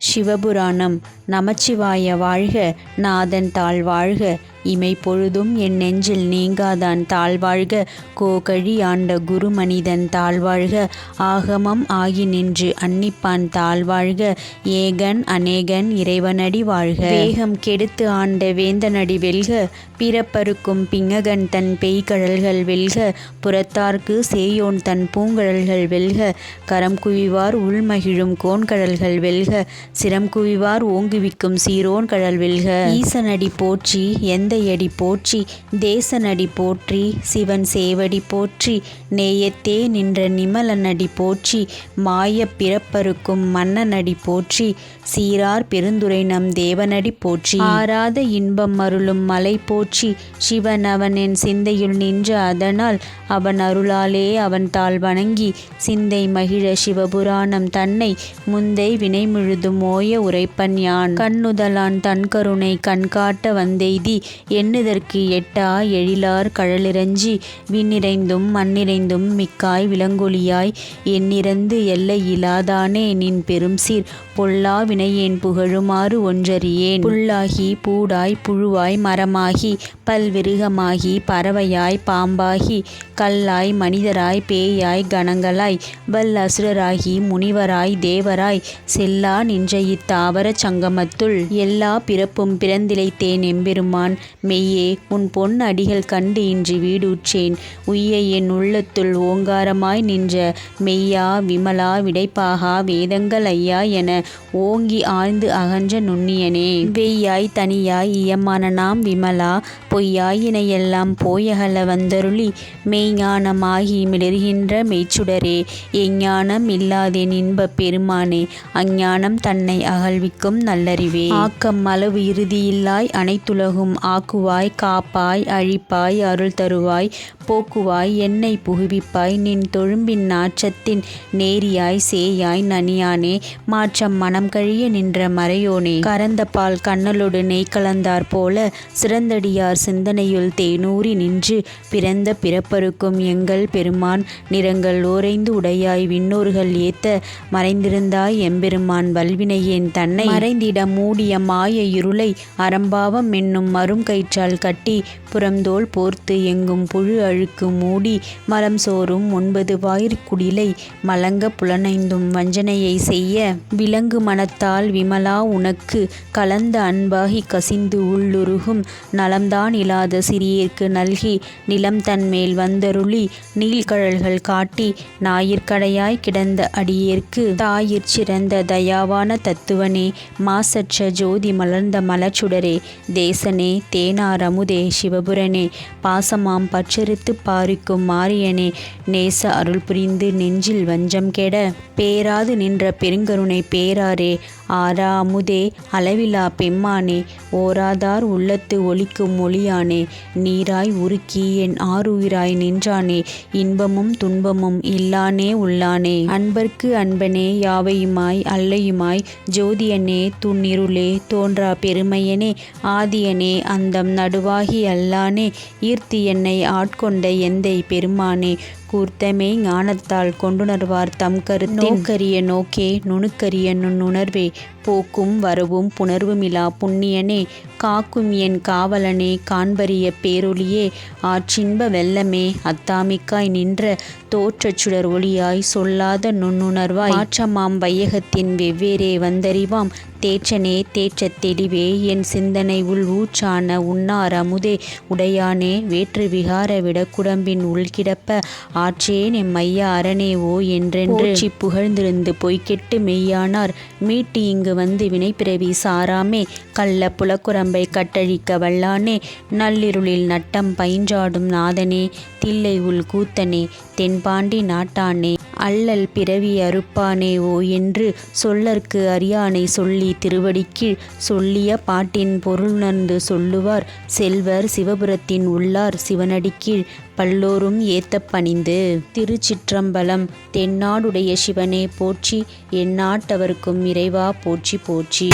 சிவபுராணம். நமச்சிவாய வாழ்க. நாதன் தாள் வாழ்க. இமை பொழுதும் என் நெஞ்சில் நீங்காதான் தாழ்வாழ்க. கோகழி ஆண்ட குருமனிதன் தாழ்வாழ்க. ஆகமம் ஆகி நின்று அன்னிப்பான் தாழ்வாழ்க. ஏகன் அநேகன் இறைவனடி வாழ்க. வேகம் கெடுத்து ஆண்ட வேந்தனடி வெல்க. பிறப்பறுக்கும் பிங்ககன் தன் பெய்கழல்கள் வெல்க. புறத்தார்க்கு சேயோன் தன் பூங்கழல்கள் வெல்க. கரம் குவிவார் உள்மகிழும் கோன்கழல்கள் வெல்க. சிரம் குவிவார் ஓங்குவிக்கும் சீரோன் கழல் வெல்க. ஈசனடி போற்றி எந்தையடி போற்றி தேசனடி போற்றி சிவன் சேவடி போற்றி நேயத்தே நின்ற நிமலனடி போற்றி மாய பிறப்பறுக்கும் மன்னனடி போற்றி சீரார் பெருந்துரை நம் தேவனடி போற்றி ஆராத இன்பம் அருளும் மலை போற்றி சிவன் அவன் என் சிந்தையுள் நின்ற அதனால் அவன் அருளாலே அவன் தாள் வணங்கி சிந்தை மகிழ சிவபுராணம் தன்னை முந்தை வினை முழுதும் ஓய உரைப்பன் யான். கண்ணுதலான் தன் கருணை கண்காட்ட வந்தெய்தி எண்ணுதற்கு எட்டா எழிலார் கழலிரஞ்சி விண்ணிறைந்தும் மண்ணிறைந்தும் மிக்காய் விலங்கொளியாய் எண்ணிறந்து எல்லை இலாதானே நின் பெரும் சீர் பொல்லா வினையேன் புகழுமாறு ஒன்றறியேன். புல்லாகி பூடாய் புழுவாய் மரமாகி பல்விருகமாகி பறவையாய் பாம்பாகி கல்லாய் மனிதராய் பேயாய் கணங்களாய் வல் அசுரராகி முனிவராய் தேவராய் செல்லா நின்ற இத்தாவர சங்கமத்துள் எல்லா பிறப்பும் பிறந்திழைத்தேன் எம்பெருமான் மெய்யே உன் பொன் அடிகள் கண்டு இன்றி வீடுற்றேன். உய்ய என் உள்ளத்துள் ஓங்காரமாய் நின்ற மெய்யா விமலா விடைப்பாகா வேதங்கள் ஐயா என ஓங்கி ஆழ்ந்து அகன்ற நுண்ணியனே. வெய்யாய் தனியாய் இயமானனாம் விமலா பொய்யாயினையெல்லாம் போயகல வந்தருளி மெய்ஞானமாகி மிளர்கின்ற மெய்ச்சுடரே. எஞ்ஞானம் இல்லாதேன் இன்பப் பெருமானே அஞ்ஞானம் தன்னை அகழ்விக்கும் நல்லறிவே. ஆக்கம் அளவு இறுதியில்லாய் அனைத்துலகும் ஆக்குவாய் காப்பாய் அழிப்பாய் அருள் தருவாய் போக்குவாய் என்னை புகுவிப்பாய் நின் தொழும்பின் நாற்றத்தின் நேரியாய் சேயாய் நனியானே மாற்றம் மனம் கழிய நின்ற மறையோனே. கறந்த பால் கண்ணலொடு நெய் கலந்தார் போல சிறந்தடியார் சிந்தனையுள் தேனூறி நின்று பிறந்த பிறப்பறுக்கும் எங்கள் பெருமான் நிறங்கள் ஓரைந்து உடையாய் விண்ணோர்கள் ஏத்த மறைந்திருந்தாய் எம்பெருமான் வல்வினையேன் தன்னை மறைந்திட மூடிய மாய இருளை அறம்பாவம் என்னும் மரும் கயிற்றால் கட்டி புறம்தோள் போர்த்து எங்கும் புழு அழுக்கு மூடி மலம் சோறும் 9 வாயிற் குடிலை மலங்க புலனைந்தும் வஞ்சனையை செய்ய விலங்கு மனத்தால் விமலா உனக்கு கலந்த அன்பாகி கசிந்து உள்ளுருகும் நலம்தான் இலாத சிறியேற்கு நல்கி நிலம் தன்மேல் வந்தருளி நீள்கழல்கள் காட்டி ஞாயிற்கடையாய் கிடந்த அடியேற்கு தாயிற் சிறந்த தயாவான தத்துவனே மாசற்ற ஜோதி மலர்ந்த மலச்சுடரே தேசனே தேனார் அமுதே சிவபுரனே பாசமாம் பற்றறுத்து பாரிக்கும் மாரியனே நேச அருள் புரிந்து நெஞ்சில் வஞ்சம் கெட பேராது நின்ற பெருங்கருணை பேராரே ஆரா அமுதே அளவிலா பெம்மானே ஓராதார் உள்ளத்து ஒலிக்கும் ஒளியானே நீராய் உருக்கி என் ஆருயிராய் நின்றானே இன்பமும் துன்பமும் இல்லானே உள்ளானே அன்பர்க்கு அன்பனே யாவையுமாய் அல்லையுமாய் ஜோதியனே துன்னிருளே தோன்றா பெருமையனே ஆதியனே அந்தம் நடுவாகி அல்லானே ஈர்த்தி என்னை ஆட்கொண்ட எந்தை பெருமானே கூர்த்தமே ஞானத்தால் கொண்டுணர்வார் தம் கருத்தின் நோக்கரிய நோக்கே நுணுக்கரிய நுண்ணுணர்வே போக்கும் வரவும் புணர்வுமிலா புண்ணியனே காக்கும் என் காவலனே காண்பரிய பேரொளியே ஆற்றின்ப வெள்ளமே அத்தாமிக்காய் நின்ற தோற்றச் சுடர் ஒளியாய் சொல்லாத நுண்ணுணர்வாய் மாற்றமாம் வையகத்தின் வெவ்வேறே வந்தறிவாம் தேற்றனே தேற்றத் தெளிவே என் சிந்தனை உள் ஊற்றான உன்னார் அமுதே உடையானே வேற்று விகார விடக்குடம்பின் உள்கிடப்ப ஆற்றேன் எம்மையா அரணே ஓ என்றென்று புகழ்ந்திருந்து பொய்கெட்டு மெய்யானார் மீட்டு இங்கு வந்து வினைப்பிறவி சாராமே கள்ள புலக்குரம்பை கட்டழிக்க வல்லானே நள்ளிருளில் நட்டம் பயின்றாடும் நாதனே தில்லை உள் கூத்தனே தென்பாண்டி நாட்டானே அல்லல் பிறவி அறுப்பானே ஓ என்று சொல்லற்கு அறியானை சொல்லி திருவடிக்கீழ் சொல்லிய பாட்டின் பொருளுணர்ந்து சொல்லுவார் செல்வர் சிவபுரத்தின் உள்ளார் சிவனடிக்கீழ் பல்லோரும் ஏத்தப் பணிந்து. திருச்சிற்றம்பலம். தென்னாடுடைய சிவனே போற்றி எந்நாட்டவர்க்கும் இறைவா போற்றி போற்றி.